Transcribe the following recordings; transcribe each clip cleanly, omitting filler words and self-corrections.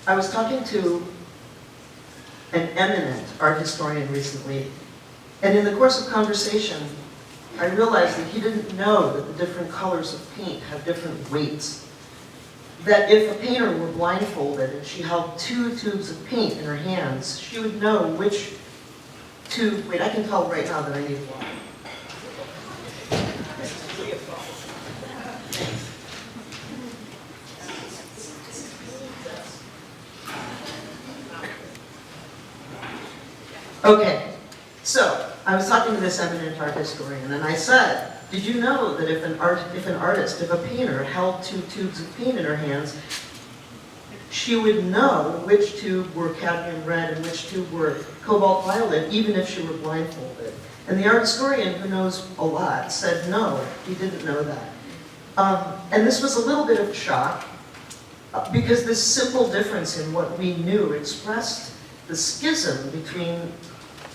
I was talking to an eminent art historian recently, and in the course of conversation, I realized that he didn't know that the different colors of paint have different weights. That if a painter were blindfolded and she held 2 tubes of paint in her hands, she would know which tube, wait, I can tell right now that I need one. Okay, so I was talking to this eminent art historian, and I said, did you know that if a painter held 2 tubes of paint in her hands, she would know which tube were cadmium red and which tube were cobalt violet, even if she were blindfolded? And the art historian, who knows a lot, said no, he didn't know that. And this was a little bit of a shock, because this simple difference in what we knew expressed the schism between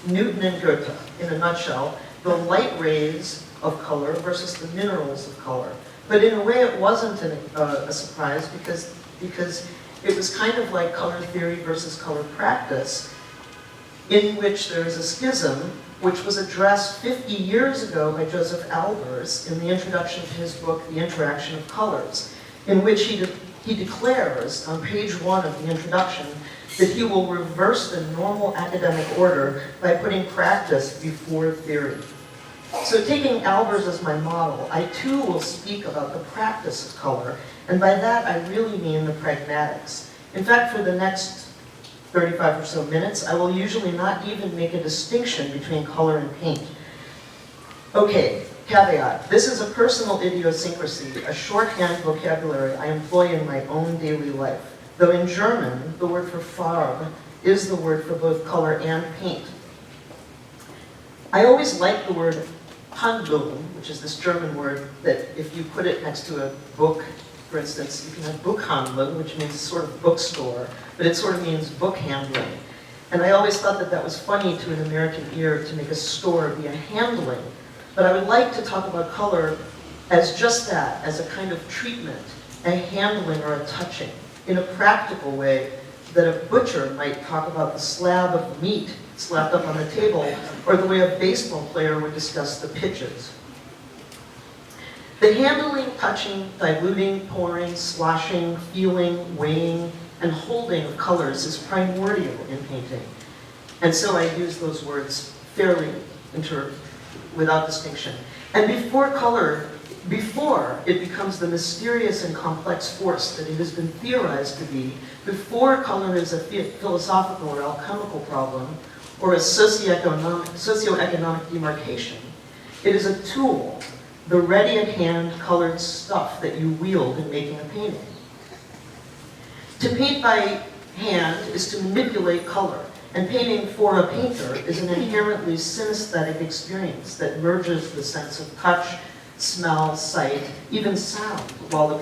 Newton and Goethe, in a nutshell, the light rays of color versus the minerals of color. But in a way it wasn't a surprise, because it was kind of like color theory versus color practice, in which there is a schism, which was addressed 50 years ago by Joseph Albers in the introduction to his book, The Interaction of Colors, in which he declares on page 1 of the introduction that he will reverse the normal academic order by putting practice before theory. So taking Albers as my model, I too will speak about the practice of color, and by that I really mean the pragmatics. In fact, for the next 35 or so minutes, I will usually not even make a distinction between color and paint. Okay, caveat. This is a personal idiosyncrasy, a shorthand vocabulary I employ in my own daily life. Though in German, the word for Farbe is the word for both color and paint. I always like the word Handlung, which is this German word that if you put it next to a book, for instance, you can have Buchhandlung, which means sort of bookstore, but it sort of means book handling. And I always thought that that was funny to an American ear to make a store be a handling. But I would like to talk about color as just that, as a kind of treatment, a handling or a touching, in a practical way that a butcher might talk about the slab of meat slapped up on the table, or the way a baseball player would discuss the pitches. The handling, touching, diluting, pouring, sloshing, feeling, weighing, and holding of colors is primordial in painting. And so I use those words fairly without distinction. And before it becomes the mysterious and complex force that it has been theorized to be, before color is a philosophical or alchemical problem, or a socioeconomic demarcation, it is a tool, the ready-at-hand colored stuff that you wield in making a painting. To paint by hand is to manipulate color, and painting for a painter is an inherently synesthetic experience that merges the sense of touch, smell, sight, even sound, while the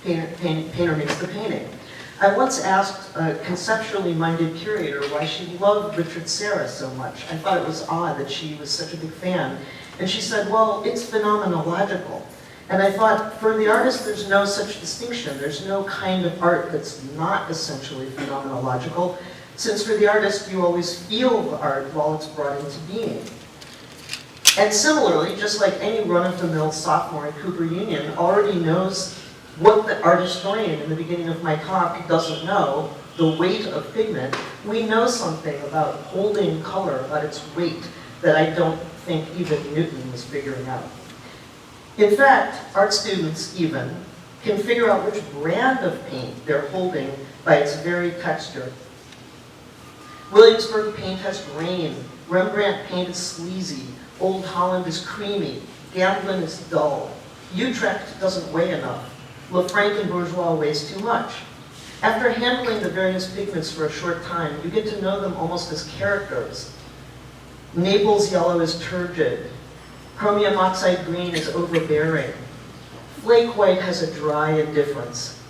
painter makes the painting. I once asked a conceptually minded curator why she loved Richard Serra so much. I thought it was odd that she was such a big fan. And she said, well, it's phenomenological. And I thought, for the artist, there's no such distinction. There's no kind of art that's not essentially phenomenological, since for the artist, you always feel the art while it's brought into being. And similarly, just like any run-of-the-mill sophomore at Cooper Union already knows what the art historian in the beginning of my talk doesn't know, the weight of pigment, we know something about holding color, about its weight, that I don't think even Newton was figuring out. In fact, art students even can figure out which brand of paint they're holding by its very texture. Williamsburg paint has grain, Rembrandt paint is sleazy, Old Holland is creamy, Gamblin is dull, Utrecht doesn't weigh enough, Lefranc and Bourgeois weighs too much. After handling the various pigments for a short time, you get to know them almost as characters. Naples yellow is turgid, chromium oxide green is overbearing, flake white has a dry indifference,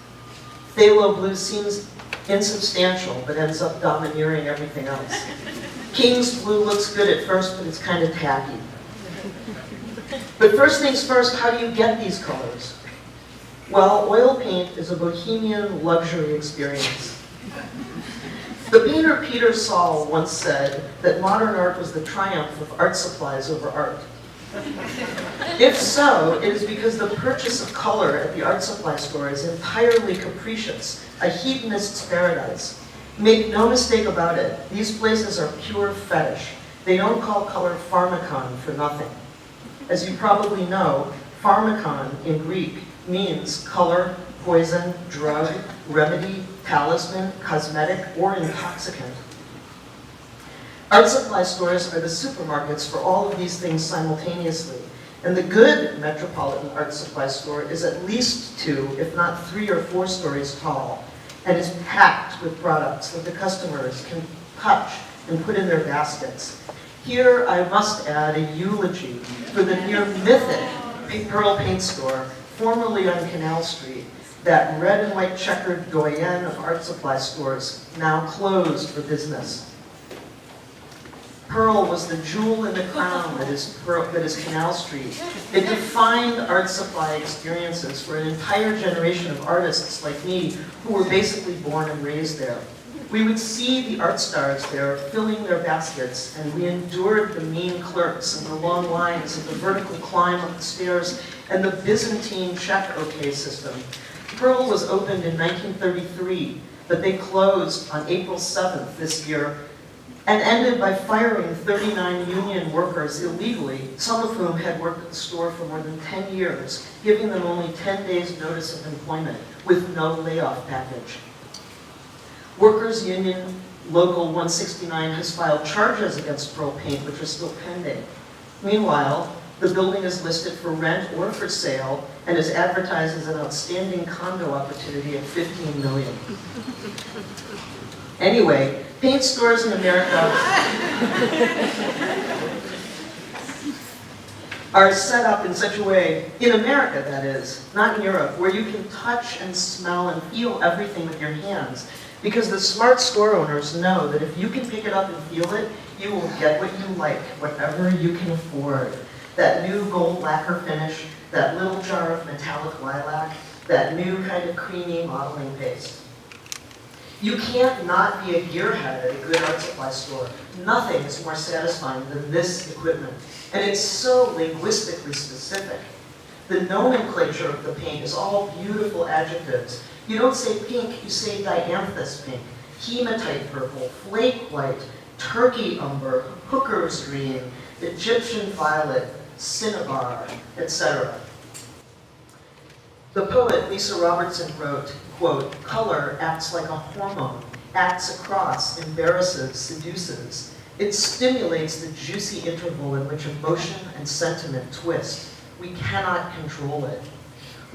phthalo blue seems insubstantial but ends up domineering everything else. King's blue looks good at first, but it's kind of tacky. But first things first, how do you get these colors? Well, oil paint is a bohemian luxury experience. The painter Peter Saul once said that modern art was the triumph of art supplies over art. If so, it is because the purchase of color at the art supply store is entirely capricious, a hedonist's paradise. Make no mistake about it, these places are pure fetish. They don't call color pharmakon for nothing. As you probably know, pharmakon in Greek means color, poison, drug, remedy, talisman, cosmetic, or intoxicant. Art supply stores are the supermarkets for all of these things simultaneously. And the good metropolitan art supply store is at least 2, if not 3 or 4 stories tall, and is packed with products that the customers can touch and put in their baskets. Here, I must add a eulogy for the near mythic Pearl Paint Store, formerly on Canal Street, that red and white checkered doyen of art supply stores, now closed for business. Pearl was the jewel in the crown that is Canal Street. It defined art supply experiences for an entire generation of artists like me who were basically born and raised there. We would see the art stars there filling their baskets, and we endured the mean clerks and the long lines and the vertical climb up the stairs and the Byzantine check OK system. Pearl was opened in 1933, but they closed on April 7th this year and ended by firing 39 union workers illegally, some of whom had worked at the store for more than 10 years, giving them only 10 days' notice of employment with no layoff package. Workers' Union Local 169 has filed charges against Pearl Paint, which are still pending. Meanwhile, the building is listed for rent or for sale and is advertised as an outstanding condo opportunity at $15 million. Anyway, paint stores in America are set up in such a way, in America that is, not in Europe, where you can touch and smell and feel everything with your hands. Because the smart store owners know that if you can pick it up and feel it, you will get what you like, whatever you can afford. That new gold lacquer finish, that little jar of metallic lilac, that new kind of creamy modeling paste. You can't not be a gearhead at a good art supply store. Nothing is more satisfying than this equipment. And it's so linguistically specific. The nomenclature of the paint is all beautiful adjectives. You don't say pink, you say dianthus pink, hematite purple, flake white, turkey umber, hooker's green, Egyptian violet, cinnabar, etc. The poet Lisa Robertson wrote, quote, "Color acts like a hormone, acts across, embarrasses, seduces. It stimulates the juicy interval in which emotion and sentiment twist. We cannot control it.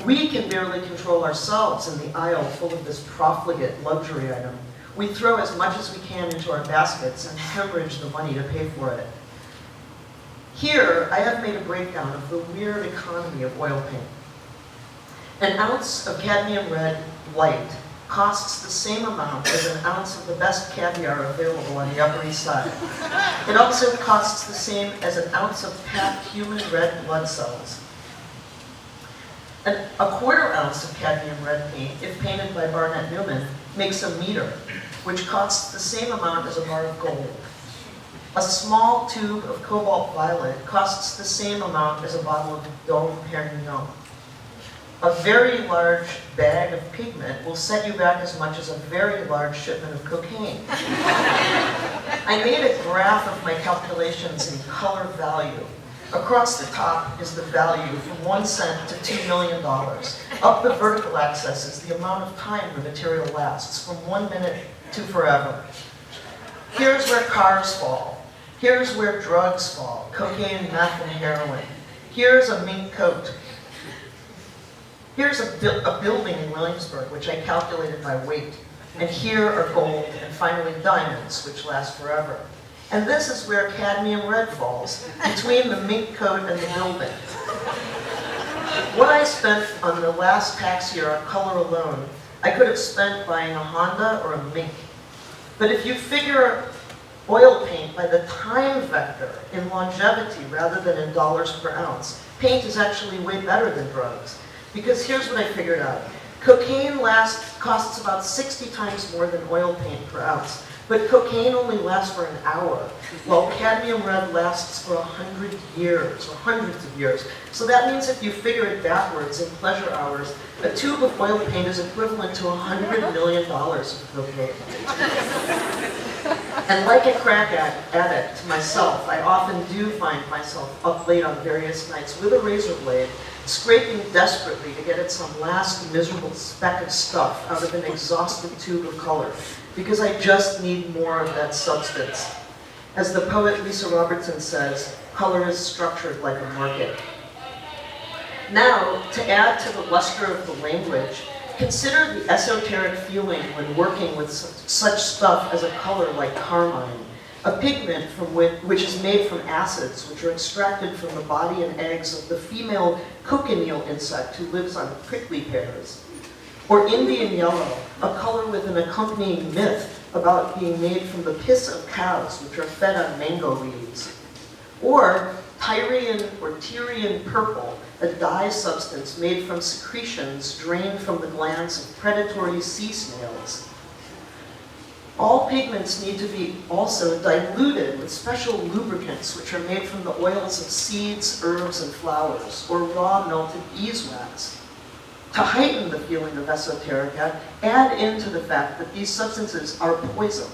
We can barely control ourselves in the aisle full of this profligate luxury item. We throw as much as we can into our baskets and hemorrhage the money to pay for it." Here, I have made a breakdown of the weird economy of oil paint. An ounce of cadmium red light costs the same amount as an ounce of the best caviar available on the Upper East Side. It also costs the same as an ounce of packed human red blood cells. And a quarter ounce of cadmium red paint, if painted by Barnett Newman, makes a meter, which costs the same amount as a bar of gold. A small tube of cobalt violet costs the same amount as a bottle of Dom Perignon. A very large bag of pigment will set you back as much as a very large shipment of cocaine. I made a graph of my calculations in color value. Across the top is the value from 1 cent to $2 million. Up the vertical axis is the amount of time the material lasts, from 1 minute to forever. Here's where cars fall. Here's where drugs fall, cocaine, meth, and heroin. Here's a mink coat. Here's a building in Williamsburg, which I calculated by weight. And here are gold and finally diamonds, which last forever. And this is where cadmium red falls, between the mink coat and the building. What I spent on the last tax year on color alone, I could have spent buying a Honda or a mink. But if you figure oil paint by the time vector in longevity rather than in dollars per ounce, paint is actually way better than drugs. Because here's what I figured out. Cocaine costs about 60 times more than oil paint per ounce, but cocaine only lasts for an hour, while cadmium red lasts for 100 years, or hundreds of years. So that means if you figure it backwards in pleasure hours, a tube of oil paint is equivalent to $100 million of cocaine. And like a crack addict myself, I often do find myself up late on various nights with a razor blade, scraping desperately to get at some last miserable speck of stuff out of an exhausted tube of color, because I just need more of that substance. As the poet Lisa Robertson says, color is structured like a market. Now, to add to the luster of the language, consider the esoteric feeling when working with such stuff as a color like carmine, a pigment which is made from acids which are extracted from the body and eggs of the female cochineal insect who lives on prickly pears. Or Indian yellow, a color with an accompanying myth about being made from the piss of cows which are fed on mango leaves. Or Tyrian or Tyrian purple, a dye substance made from secretions drained from the glands of predatory sea snails. All pigments need to be also diluted with special lubricants which are made from the oils of seeds, herbs, and flowers, or raw melted beeswax. To heighten the feeling of esoterica, add into the fact that these substances are poison.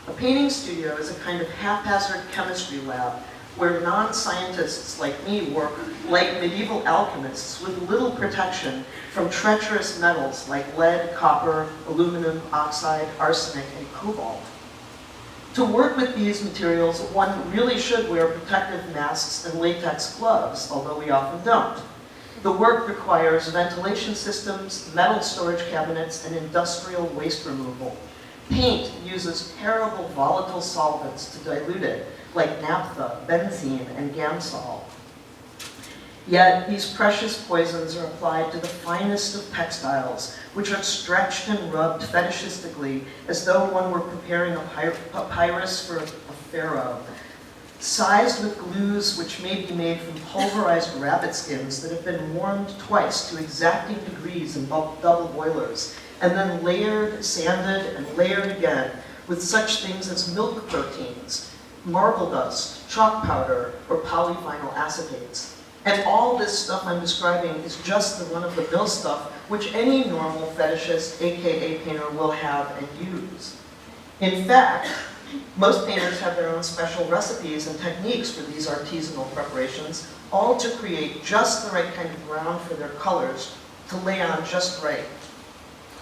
A painting studio is a kind of haphazard chemistry lab where non-scientists like me work like medieval alchemists with little protection from treacherous metals like lead, copper, aluminum, oxide, arsenic, and cobalt. To work with these materials, one really should wear protective masks and latex gloves, although we often don't. The work requires ventilation systems, metal storage cabinets, and industrial waste removal. Paint uses terrible volatile solvents to dilute it, like naphtha, benzene, and Gansol. Yet these precious poisons are applied to the finest of textiles, which are stretched and rubbed fetishistically as though one were preparing a papyrus for a pharaoh. Sized with glues which may be made from pulverized rabbit skins that have been warmed twice to exacting degrees in double boilers, and then layered, sanded, and layered again with such things as milk proteins, marble dust, chalk powder, or polyvinyl acetates. And all this stuff I'm describing is just the run-of-the-mill stuff which any normal fetishist, aka painter, will have and use. In fact, most painters have their own special recipes and techniques for these artisanal preparations, all to create just the right kind of ground for their colors to lay on just right.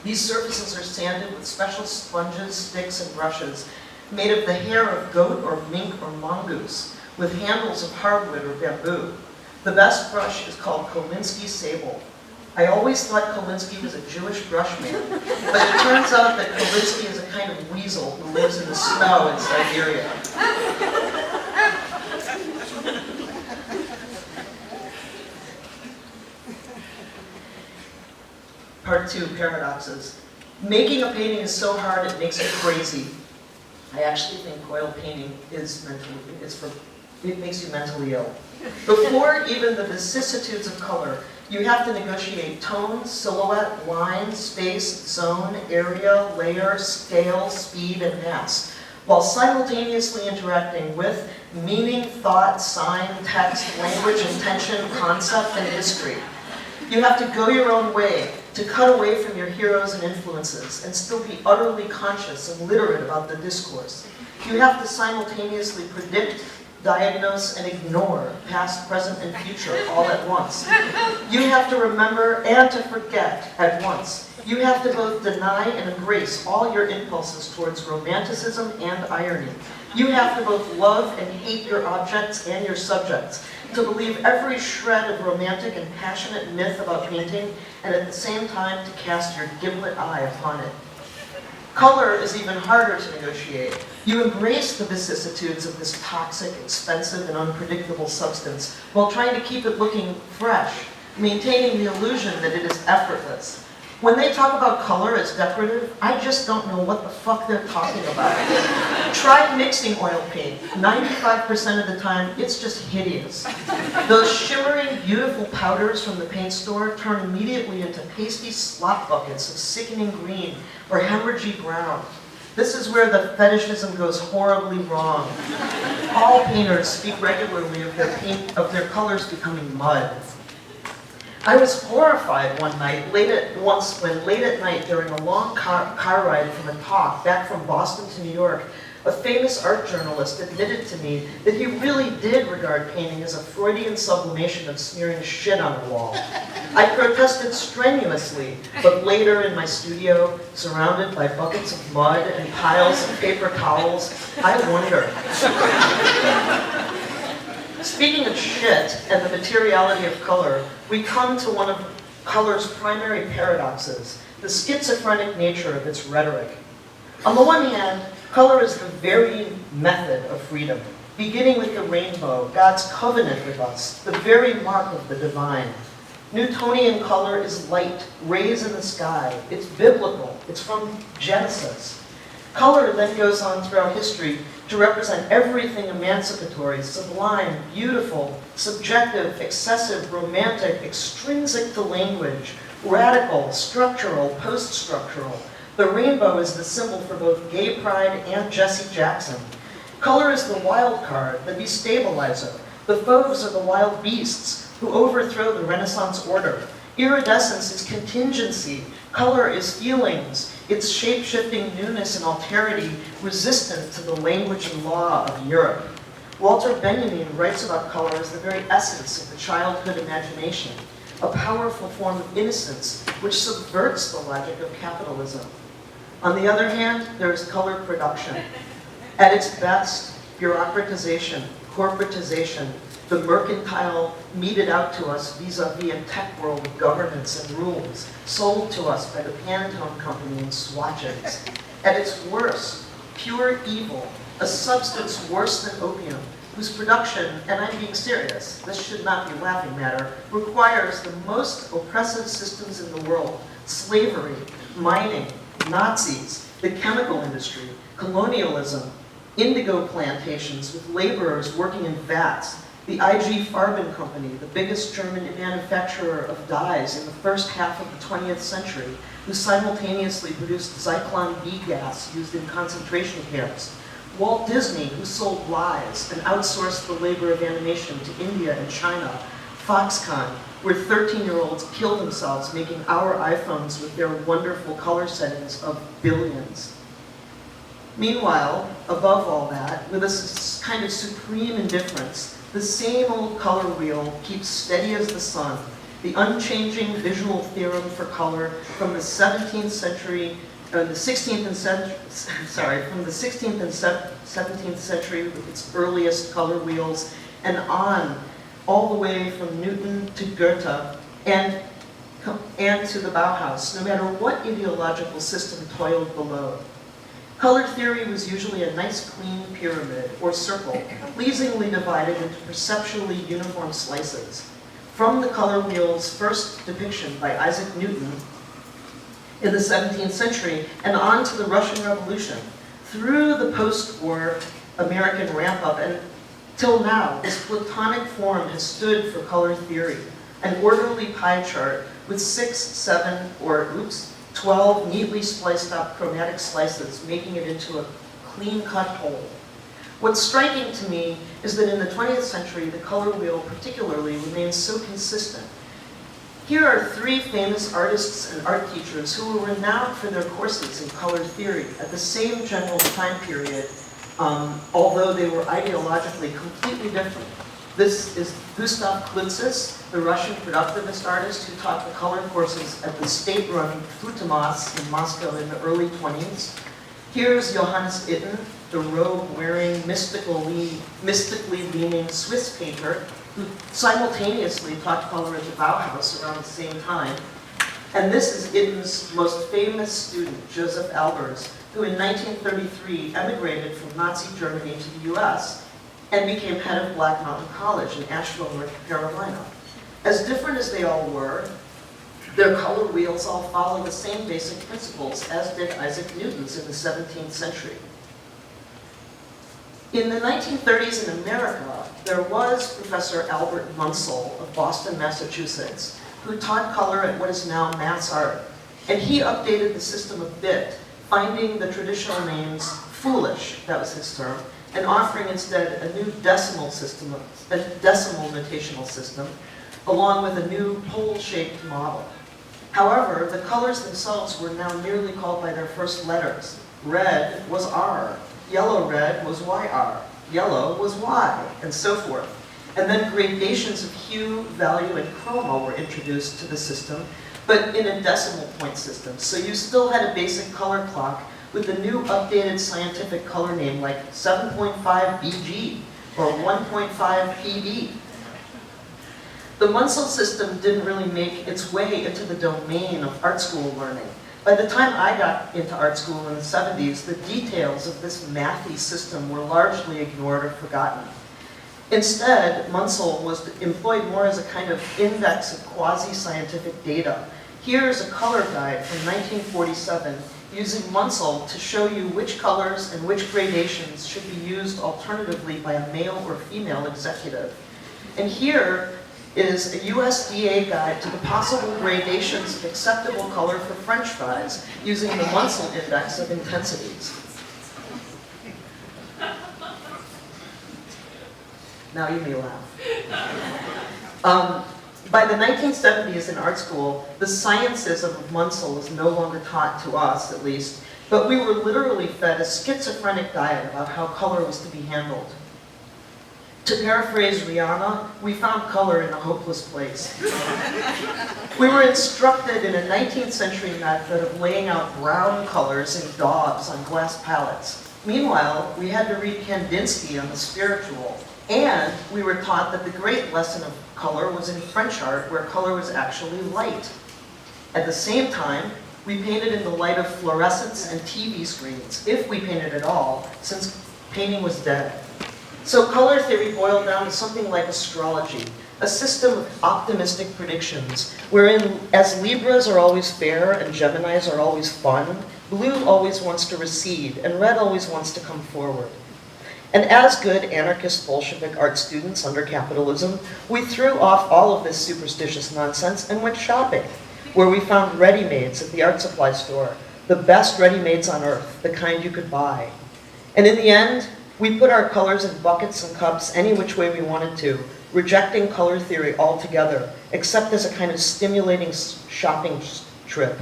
These surfaces are sanded with special sponges, sticks, and brushes made of the hair of goat or mink or mongoose, with handles of hardwood or bamboo. The best brush is called Kolinsky Sable. I always thought Kolinsky was a Jewish brush man, but it turns out that Kolinsky is a kind of weasel who lives in the snow in Siberia. Part 2, paradoxes. Making a painting is so hard it makes it crazy. I actually think oil painting is it makes you mentally ill. Before even the vicissitudes of color, you have to negotiate tone, silhouette, line, space, zone, area, layer, scale, speed, and mass, while simultaneously interacting with meaning, thought, sign, text, language, intention, concept, and history. You have to go your own way, to cut away from your heroes and influences, and still be utterly conscious and literate about the discourse. You have to simultaneously predict, diagnose, and ignore past, present, and future all at once. You have to remember and to forget at once. You have to both deny and embrace all your impulses towards romanticism and irony. You have to both love and hate your objects and your subjects, to believe every shred of romantic and passionate myth about painting, and at the same time to cast your gimlet eye upon it. Color is even harder to negotiate. You embrace the vicissitudes of this toxic, expensive, and unpredictable substance while trying to keep it looking fresh, maintaining the illusion that it is effortless. When they talk about color as decorative, I just don't know what the fuck they're talking about. Try mixing oil paint. 95% of the time, it's just hideous. Those shimmering, beautiful powders from the paint store turn immediately into pasty slop buckets of sickening green or hemorrhagey brown. This is where the fetishism goes horribly wrong. All painters speak regularly of their colors becoming mud. I was horrified one night, late at night during a long car ride from a talk back from Boston to New York, a famous art journalist admitted to me that he really did regard painting as a Freudian sublimation of smearing shit on a wall. I protested strenuously, but later in my studio, surrounded by buckets of mud and piles of paper towels, I wonder. Speaking of shit and the materiality of color, we come to one of color's primary paradoxes, the schizophrenic nature of its rhetoric. On the one hand, color is the very method of freedom, beginning with the rainbow, God's covenant with us, the very mark of the divine. Newtonian color is light, rays in the sky. It's biblical. It's from Genesis. Color then goes on throughout history to represent everything emancipatory, sublime, beautiful, subjective, excessive, romantic, extrinsic to language, radical, structural, post-structural. The rainbow is the symbol for both gay pride and Jesse Jackson. Color is the wild card, the destabilizer. The fauves are the wild beasts who overthrow the Renaissance order. Iridescence is contingency. Color is feelings. It's shape-shifting newness and alterity resistant to the language and law of Europe. Walter Benjamin writes about color as the very essence of the childhood imagination, a powerful form of innocence which subverts the logic of capitalism. On the other hand, there is color production. At its best, bureaucratization, corporatization, the mercantile meted out to us vis-a-vis a tech world of governance and rules, sold to us by the Pantone Company and swatches. At its worst, pure evil, a substance worse than opium, whose production, and I'm being serious, this should not be laughing matter, requires the most oppressive systems in the world: slavery, mining, Nazis, the chemical industry, colonialism, indigo plantations with laborers working in vats, the IG Farben Company, the biggest German manufacturer of dyes in the first half of the 20th century, who simultaneously produced Zyklon B gas used in concentration camps. Walt Disney, who sold lies and outsourced the labor of animation to India and China. Foxconn, where 13-year-olds kill themselves making our iPhones with their wonderful color settings of billions. Meanwhile, above all that, with a kind of supreme indifference, the same old color wheel keeps steady as the sun, the unchanging visual theorem for color from the 17th century, from the 16th and 17th century with its earliest color wheels, and on, all the way from Newton to Goethe, and to the Bauhaus, no matter what ideological system toiled below. Color theory was usually a nice clean pyramid, or circle, pleasingly divided into perceptually uniform slices. From the color wheel's first depiction by Isaac Newton in the 17th century, and on to the Russian Revolution, through the post-war American ramp-up, and till now, this platonic form has stood for color theory, an orderly pie chart with 12 neatly spliced up chromatic slices, making it into a clean-cut whole. What's striking to me is that in the 20th century, the color wheel particularly remains so consistent. Here are three famous artists and art teachers who were renowned for their courses in color theory at the same general time period, although they were ideologically completely different. This is Gustav Klimt, the Russian productivist artist who taught the color courses at the state-run Futamos in Moscow in the early 20s. Here's Johannes Itten, the robe-wearing, mystically leaning Swiss painter who simultaneously taught color at the Bauhaus around the same time. And this is Itten's most famous student, Joseph Albers, who in 1933 emigrated from Nazi Germany to the US and became head of Black Mountain College in Asheville, North Carolina. As different as they all were, Their color wheels all follow the same basic principles as did Isaac Newton's in the 17th century. In the 1930s in America, there was Professor Albert Munsell of Boston, Massachusetts, who taught color at what is now Mass Art. And he updated the system a bit, finding the traditional names foolish, that was his term, and offering instead a new decimal system, a decimal notational system, along with a new pole-shaped model. However, the colors themselves were now nearly called by their first letters. Red was R, yellow-red was YR, yellow was Y, and so forth. And then gradations of hue, value, and chroma were introduced to the system, but in a decimal point system. So you still had a basic color clock with the new updated scientific color name like 7.5 BG or 1.5 PB. The Munsell system didn't really make its way into the domain of art school learning. By the time I got into art school in the 70s, the details of this mathy system were largely ignored or forgotten. Instead, Munsell was employed more as a kind of index of quasi-scientific data. Here is a color guide from 1947 using Munsell to show you which colors and which gradations should be used alternatively by a male or female executive. And here is a USDA guide to the possible gradations of acceptable color for French fries using the Munsell index of intensities. Now you may laugh. By the 1970s in art school, the scientism of Munsell is no longer taught to us, at least, but we were literally fed a schizophrenic diet about how color was to be handled. To paraphrase Rihanna, we found color in a hopeless place. We were instructed in a 19th century method of laying out brown colors in daubs on glass palettes. Meanwhile, we had to read Kandinsky on the spiritual, and we were taught that the great lesson of color was in French art, where color was actually light. At the same time, we painted in the light of fluorescents and TV screens, if we painted at all, since painting was dead. So color theory boiled down to something like astrology, a system of optimistic predictions, wherein as Libras are always fair and Geminis are always fun, blue always wants to recede, and red always wants to come forward. And as good anarchist Bolshevik art students under capitalism, we threw off all of this superstitious nonsense and went shopping, where we found ready-mades at the art supply store, the best ready-mades on earth, the kind you could buy. And in the end, we put our colors in buckets and cups any which way we wanted to, rejecting color theory altogether, except as a kind of stimulating shopping trip.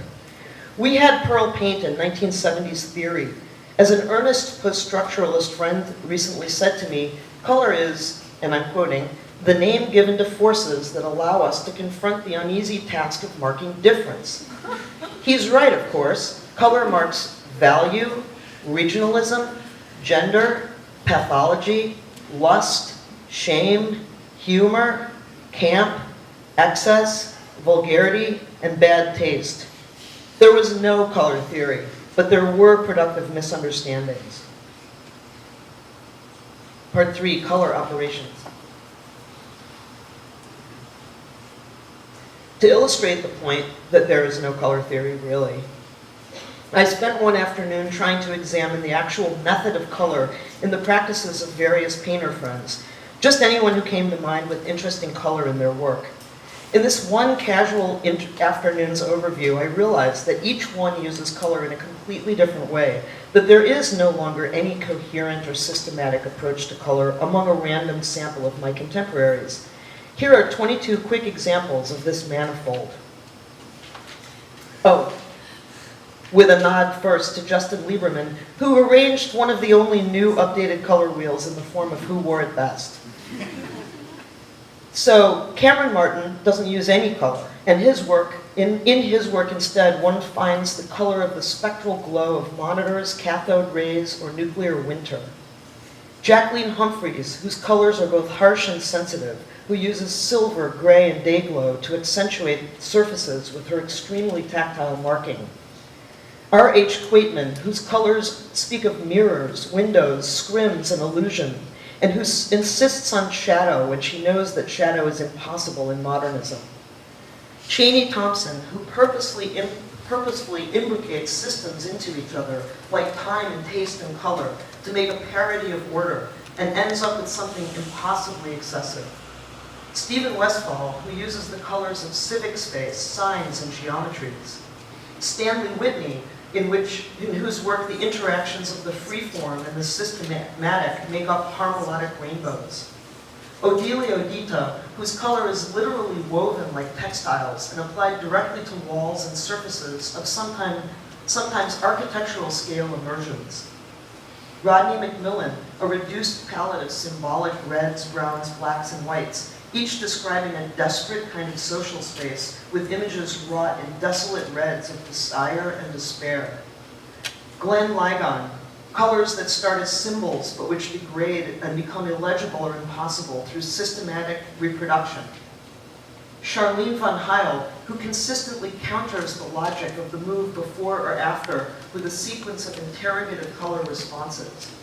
We had pearl paint in 1970s theory. As an earnest post-structuralist friend recently said to me, color is, and I'm quoting, the name given to forces that allow us to confront the uneasy task of marking difference. He's right, of course. Color marks value, regionalism, gender, pathology, lust, shame, humor, camp, excess, vulgarity, and bad taste. There was no color theory, but there were productive misunderstandings. Part 3, color operations. To illustrate the point that there is no color theory, really, I spent one afternoon trying to examine the actual method of color in the practices of various painter friends, just anyone who came to mind with interest in color in their work. In this one casual afternoon's overview, I realized that each one uses color in a completely different way, that there is no longer any coherent or systematic approach to color among a random sample of my contemporaries. Here are 22 quick examples of this manifold. Oh, with a nod first to Justin Lieberman, who arranged one of the only new updated color wheels in the form of Who Wore It Best. So Cameron Martin doesn't use any color, and his work, in his work instead, one finds the color of the spectral glow of monitors, cathode rays, or nuclear winter. Jacqueline Humphreys, whose colors are both harsh and sensitive, who uses silver, gray, and day glow to accentuate surfaces with her extremely tactile marking. R.H. Quaitman, whose colors speak of mirrors, windows, scrims, and illusion, and who insists on shadow when she knows that shadow is impossible in modernism. Cheney Thompson, who purposefully imbricates systems into each other, like time and taste and color, to make a parody of order, and ends up with something impossibly excessive. Stephen Westphal, who uses the colors of civic space, signs, and geometries. Stanley Whitney, in whose work the interactions of the freeform and the systematic make up harmonic rainbows. Odelia Odita, whose color is literally woven like textiles and applied directly to walls and surfaces of sometimes architectural scale immersions. Rodney McMillan, a reduced palette of symbolic reds, browns, blacks, and whites, each describing a desperate kind of social space with images wrought in desolate reds of desire and despair. Glenn Ligon, colors that start as symbols but which degrade and become illegible or impossible through systematic reproduction. Charlene van Heil, who consistently counters the logic of the move before or after with a sequence of interrogative color responses.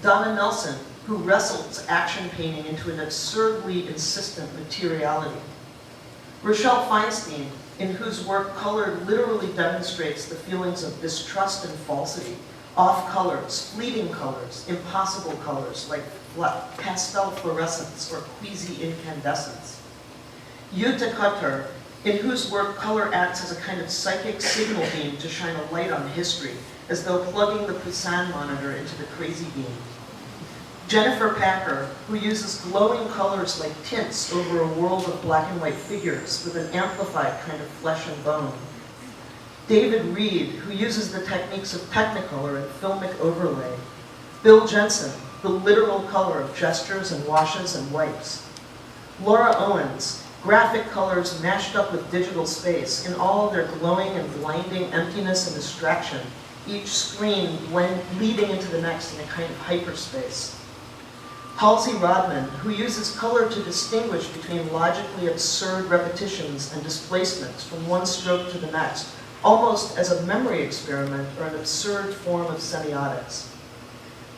Donna Nelson, who wrestles action painting into an absurdly insistent materiality. Rochelle Feinstein, in whose work color literally demonstrates the feelings of distrust and falsity, off colors, fleeting colors, impossible colors like pastel fluorescence or queasy incandescence. Jutta Kutter, in whose work color acts as a kind of psychic signal beam to shine a light on history, as though plugging the Poussin monitor into the crazy beam. Jennifer Packer, who uses glowing colors like tints over a world of black and white figures with an amplified kind of flesh and bone. David Reed, who uses the techniques of Technicolor and filmic overlay. Bill Jensen, the literal color of gestures and washes and wipes. Laura Owens, graphic colors mashed up with digital space in all of their glowing and blinding emptiness and distraction, each screen leading into the next in a kind of hyperspace. Halsey Rodman, who uses color to distinguish between logically absurd repetitions and displacements from one stroke to the next, almost as a memory experiment or an absurd form of semiotics.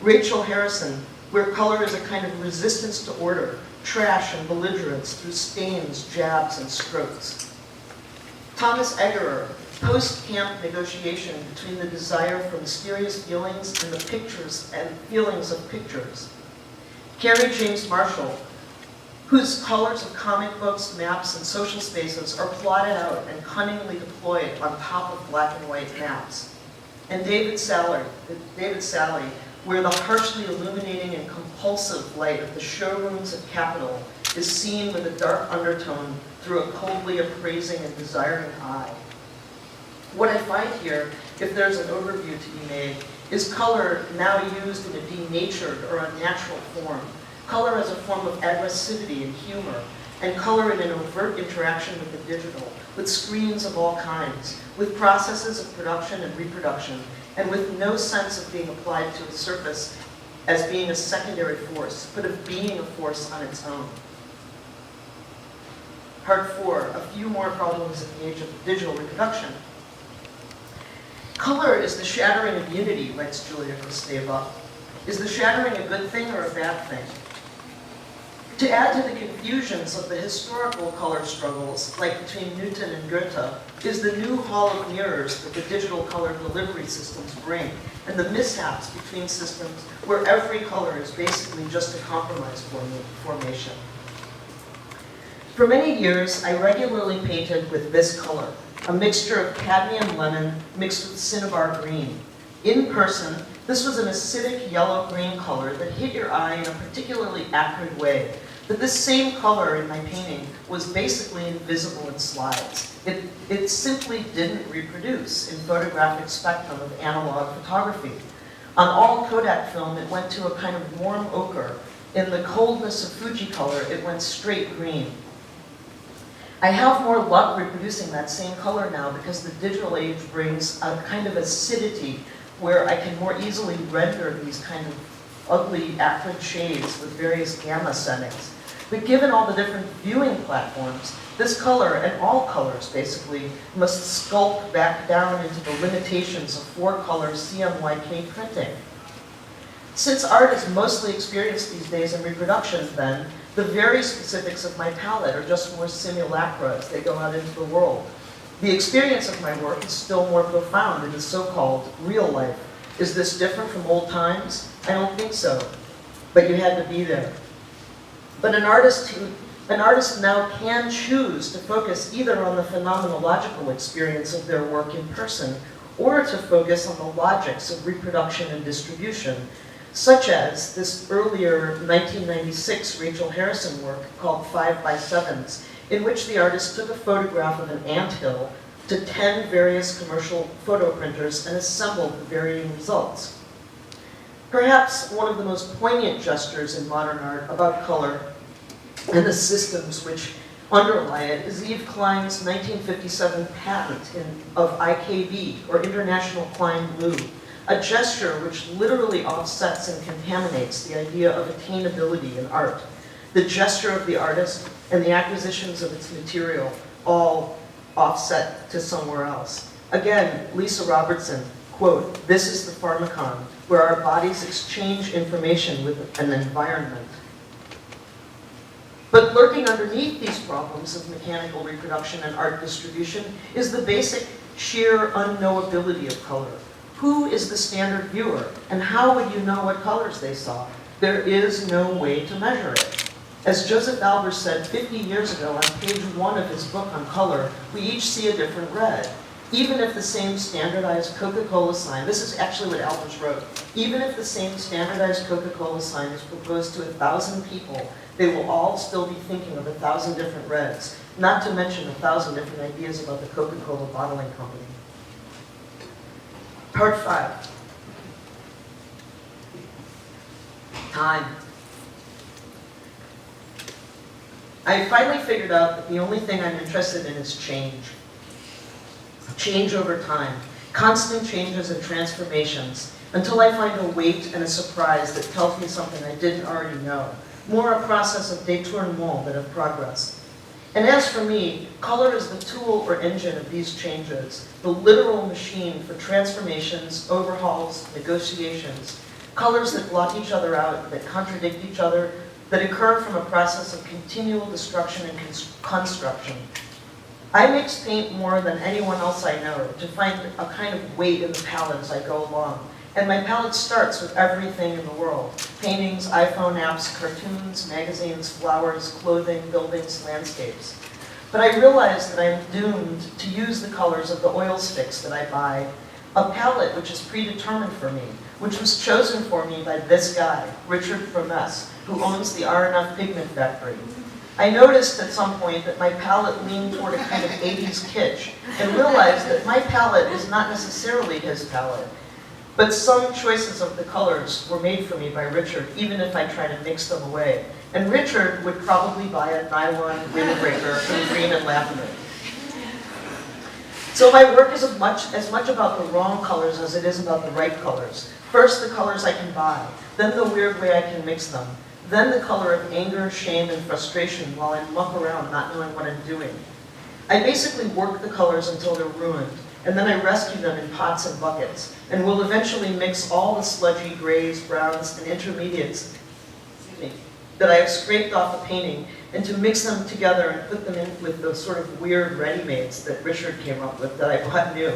Rachel Harrison, where color is a kind of resistance to order, trash and belligerence through stains, jabs, and strokes. Thomas Eggerer, post-camp negotiation between the desire for mysterious feelings and the pictures and feelings of pictures. Carrie James Marshall, whose colors of comic books, maps, and social spaces are plotted out and cunningly deployed on top of black and white maps. And David Sally, where the harshly illuminating and compulsive light of the showrooms of Capitol is seen with a dark undertone through a coldly appraising and desiring eye. What I find here, if there's an overview to be made, is color now used in a denatured or unnatural form. Color as a form of aggressivity and humor, and color in an overt interaction with the digital, with screens of all kinds, with processes of production and reproduction, and with no sense of being applied to a surface as being a secondary force, but of being a force on its own. Part 4, a few more problems in the age of digital reproduction. Color is the shattering of unity, writes Julia Kosteva. Is the shattering a good thing or a bad thing? To add to the confusions of the historical color struggles, like between Newton and Goethe, is the new hall of mirrors that the digital color delivery systems bring, and the mishaps between systems where every color is basically just a compromise formation. For many years, I regularly painted with this color, a mixture of cadmium lemon mixed with cinnabar green. In person, this was an acidic yellow-green color that hit your eye in a particularly acrid way. But this same color in my painting was basically invisible in slides. It simply didn't reproduce in photographic spectrum of analog photography. On all Kodak film, it went to a kind of warm ochre. In the coldness of Fuji color, it went straight green. I have more luck reproducing that same color now because the digital age brings a kind of acidity where I can more easily render these kind of ugly, acrid shades with various gamma settings. But given all the different viewing platforms, this color, and all colors basically, must sculpt back down into the limitations of 4-color CMYK printing. Since art is mostly experienced these days in reproduction, then, The very specifics of my palette are just more simulacra as they go out into the world. The experience of my work is still more profound in the so-called real life. Is this different from old times? I don't think so, but you had to be there. But an artist now can choose to focus either on the phenomenological experience of their work in person or to focus on the logics of reproduction and distribution, such as this earlier 1996 Rachel Harrison work called 5x7s, in which the artist took a photograph of an anthill to 10 various commercial photo printers and assembled the varying results. Perhaps one of the most poignant gestures in modern art about color and the systems which underlie it is Yves Klein's 1957 patent of IKB, or International Klein Blue, a gesture which literally offsets and contaminates the idea of attainability in art. The gesture of the artist and the acquisitions of its material all offset to somewhere else. Again, Lisa Robertson, quote, "This is the pharmacon, where our bodies exchange information with an environment." But lurking underneath these problems of mechanical reproduction and art distribution is the basic sheer unknowability of color. Who is the standard viewer, and how would you know what colors they saw? There is no way to measure it. As Joseph Albers said 50 years ago on page 1 of his book on color, we each see a different red. Even if the same standardized Coca-Cola sign, this is actually what Albers wrote, even if the same standardized Coca-Cola sign is proposed to 1,000 people, they will all still be thinking of 1,000 different reds, not to mention 1,000 different ideas about the Coca-Cola bottling company. Part 5. Time. I finally figured out that the only thing I'm interested in is change. Change over time. Constant changes and transformations, until I find a weight and a surprise that tells me something I didn't already know. More a process of détournement than of progress. And as for me, color is the tool or engine of these changes, the literal machine for transformations, overhauls, negotiations, colors that block each other out, that contradict each other, that occur from a process of continual destruction and construction. I mix paint more than anyone else I know to find a kind of weight in the palette as I go along. And my palette starts with everything in the world. Paintings, iPhone apps, cartoons, magazines, flowers, clothing, buildings, landscapes. But I realize that I'm doomed to use the colors of the oil sticks that I buy, a palette which is predetermined for me, which was chosen for me by this guy, Richard Promes, who owns the R&F Pigment Factory. I noticed at some point that my palette leaned toward a kind of 80s kitsch, and realized that my palette is not necessarily his palette. But some choices of the colors were made for me by Richard, even if I try to mix them away. And Richard would probably buy a nylon windbreaker in green and lavender. So my work is as much about the wrong colors as it is about the right colors. First, the colors I can buy, then the weird way I can mix them, then the color of anger, shame, and frustration while I muck around not knowing what I'm doing. I basically work the colors until they're ruined, and then I rescue them in pots and buckets, and will eventually mix all the sludgy grays, browns, and intermediates that I have scraped off the painting, and to mix them together and put them in with those sort of weird ready-mades that Richard came up with that I bought new.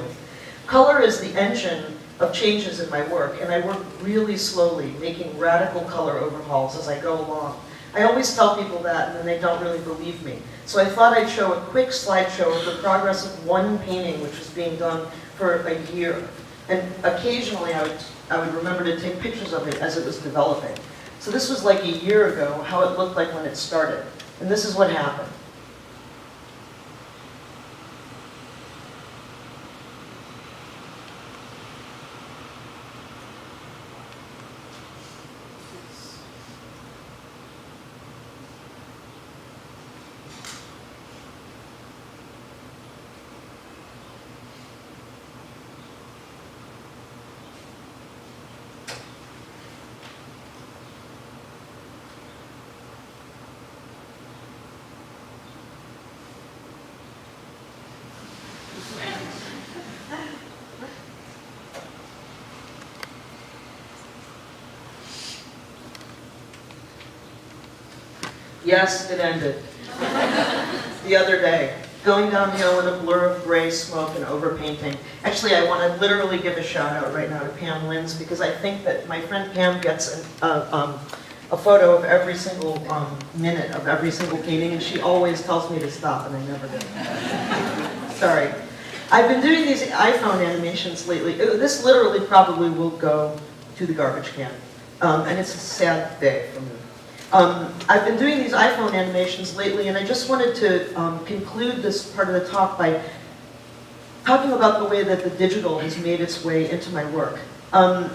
Color is the engine of changes in my work, and I work really slowly, making radical color overhauls as I go along. I always tell people that, and then they don't really believe me. So I thought I'd show a quick slideshow of the progress of one painting which was being done for a year. And occasionally I would remember to take pictures of it as it was developing. So this was like a year ago, how it looked like when it started. And this is what happened. Yes, it ended. The other day, going downhill in a blur of gray smoke and overpainting. Actually, I want to literally give a shout out right now to Pam Lins, because I think that my friend Pam gets a photo of every single minute of every single painting, and she always tells me to stop, and I never do. Sorry. I've been doing these iPhone animations lately. This literally probably will go to the garbage can, and it's a sad day for me. I've been doing these iPhone animations lately, and I just wanted to conclude this part of the talk by talking about the way that the digital has made its way into my work. I've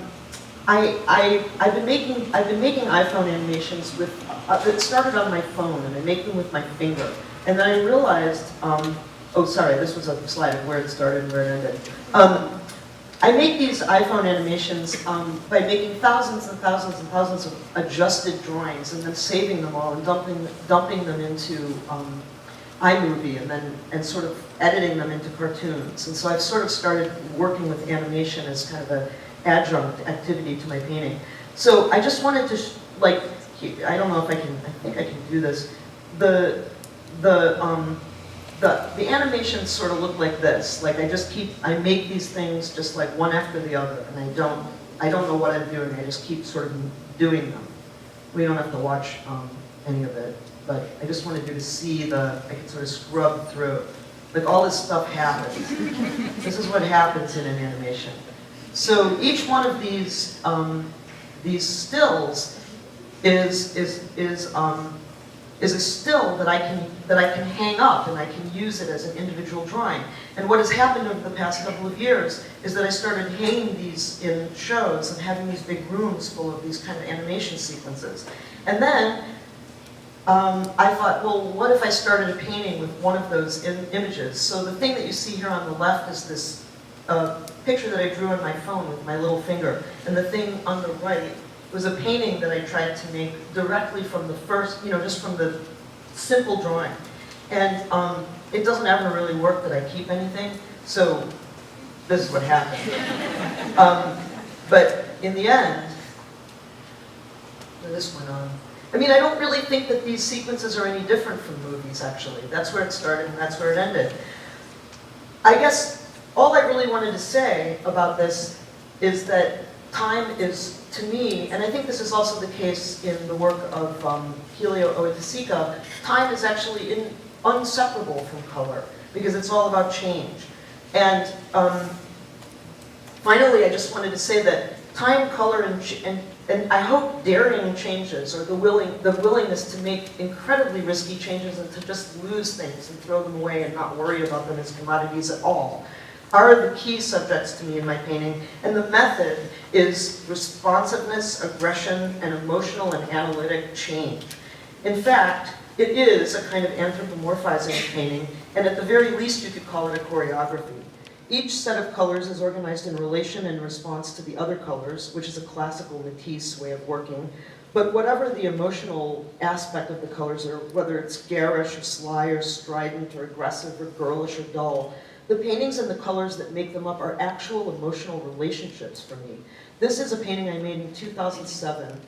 been making iPhone animations with that started on my phone, and I make them with my finger. And then I realized, oh sorry, this was a slide of where it started and where it ended. I make these iPhone animations by making thousands and thousands and thousands of adjusted drawings, and then saving them all and dumping them into iMovie, and sort of editing them into cartoons. And so I've sort of started working with animation as kind of an adjunct activity to my painting. So I just wanted to, I don't know if I think I can do this. The animations sort of look like this. Like I make these things just like one after the other, and I don't know what I'm doing. I just keep sort of doing them. We don't have to watch any of it, but I just wanted you to see I can sort of scrub through. Like all this stuff happens. This is what happens in an animation. So each one of these stills is a still that I can hang up, and I can use it as an individual drawing. And what has happened over the past couple of years is that I started hanging these in shows and having these big rooms full of these kind of animation sequences. And then I thought, well, what if I started a painting with one of those images? So the thing that you see here on the left is this picture that I drew on my phone with my little finger, and the thing on the right was a painting that I tried to make directly from the first, just from the simple drawing. And it doesn't ever really work that I keep anything, so this is what happened. But in the end, this went on. I mean, I don't really think that these sequences are any different from movies, actually. That's where it started and that's where it ended. I guess all I really wanted to say about this is that time is, to me, and I think this is also the case in the work of Helio Oiticica, time is actually inseparable from color, because it's all about change. And finally, I just wanted to say that time, color, and I hope daring changes, or the willingness to make incredibly risky changes and to just lose things and throw them away and not worry about them as commodities at all, are the key subjects to me in my painting, and the method is responsiveness, aggression, and emotional and analytic change. In fact, it is a kind of anthropomorphizing painting, and at the very least you could call it a choreography. Each set of colors is organized in relation and response to the other colors, which is a classical Matisse way of working. But whatever the emotional aspect of the colors are, whether it's garish or sly or strident or aggressive or girlish or dull, the paintings and the colors that make them up are actual emotional relationships for me. This is a painting I made in 2007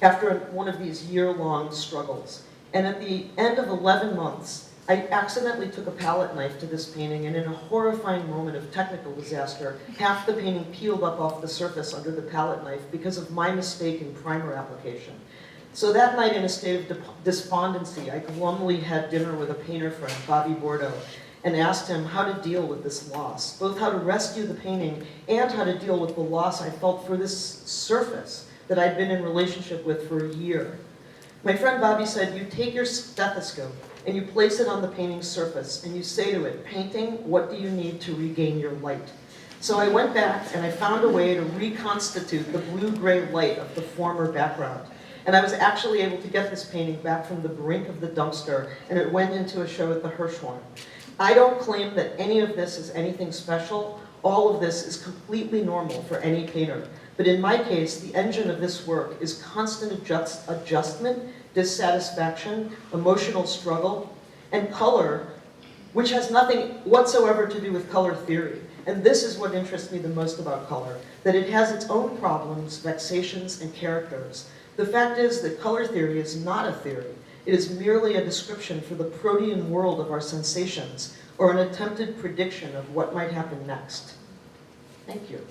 after one of these year-long struggles. And at the end of 11 months, I accidentally took a palette knife to this painting, and in a horrifying moment of technical disaster, half the painting peeled up off the surface under the palette knife because of my mistake in primer application. So that night, in a state of despondency, I glumly had dinner with a painter friend, Bobby Bordeaux, and asked him how to deal with this loss, both how to rescue the painting and how to deal with the loss I felt for this surface that I'd been in relationship with for a year. My friend Bobby said, you take your stethoscope and you place it on the painting's surface and you say to it, painting, what do you need to regain your light? So I went back and I found a way to reconstitute the blue-gray light of the former background. And I was actually able to get this painting back from the brink of the dumpster, and it went into a show at the Hirshhorn. I don't claim that any of this is anything special. All of this is completely normal for any painter. But in my case, the engine of this work is constant adjustment, dissatisfaction, emotional struggle, and color, which has nothing whatsoever to do with color theory. And this is what interests me the most about color, that it has its own problems, vexations, and characters. The fact is that color theory is not a theory. It is merely a description for the protean world of our sensations, or an attempted prediction of what might happen next. Thank you.